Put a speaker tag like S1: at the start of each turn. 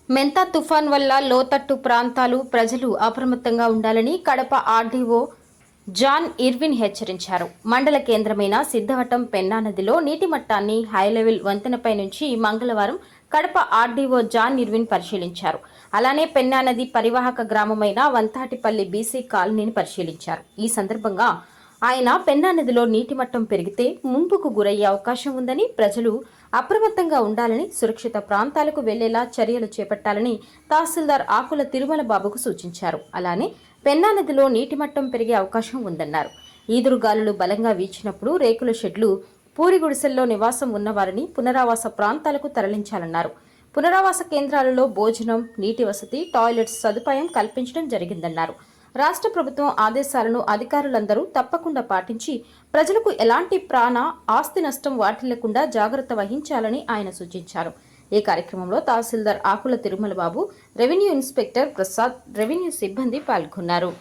S1: మెంతా తుఫాన్ వల్ల లోతట్టు ప్రాంతాలు ప్రజలు అప్రమత్తంగా ఉండాలని కడప ఆర్డీఓ జాన్ ఇర్విన్ హెచ్చరించారు. మండల కేంద్రమైన సిద్ధవటం పెన్నా నదిలో నీటి మట్టాన్ని హైలెవెల్ వంతెనపై నుంచి మంగళవారం కడప ఆర్డీఓ జాన్ ఇర్విన్ పరిశీలించారు. అలానే పెన్నా నది పరివాహక గ్రామమైన వంతాటిపల్లి బీసీ కాలనీని పరిశీలించారు. ఈ సందర్భంగా ఆయన పెన్నా నదిలో నీటి మట్టం పెరిగితే ముంపుకు గురయ్యే అవకాశం ఉందని, ప్రజలు అప్రమత్తంగా ఉండాలని, సురక్షిత ప్రాంతాలకు వెళ్లేలా చర్యలు చేపట్టాలని తహసీల్దార్ ఆకుల తిరుమల బాబుకు సూచించారు. అలానే పెన్నా నదిలో నీటి మట్టం పెరిగే అవకాశం ఉందన్నారు. ఈదురుగాలులు బలంగా వీచినప్పుడు రేకుల షెడ్లు, పూరి గుడిసెల్లో నివాసం ఉన్నవారిని పునరావాస ప్రాంతాలకు తరలించాలన్నారు. పునరావాస కేంద్రాలలో భోజనం, నీటి వసతి, టాయిలెట్స్ సదుపాయం కల్పించడం జరిగిందన్నారు. రాష్ట్ర ప్రభుత్వం ఆదేశాలను అధికారులందరూ తప్పకుండా పాటించి ప్రజలకు ఎలాంటి ప్రాణ, ఆస్తి నష్టం వాటిల్లకుండా జాగ్రత్త వహించాలని ఆయన సూచించారు. ఈ కార్యక్రమంలో తహసీల్దార్ ఆకుల తిరుమల బాబు, రెవెన్యూ ఇన్స్పెక్టర్ ప్రసాద్, రెవెన్యూ సిబ్బంది పాల్గొన్నారు.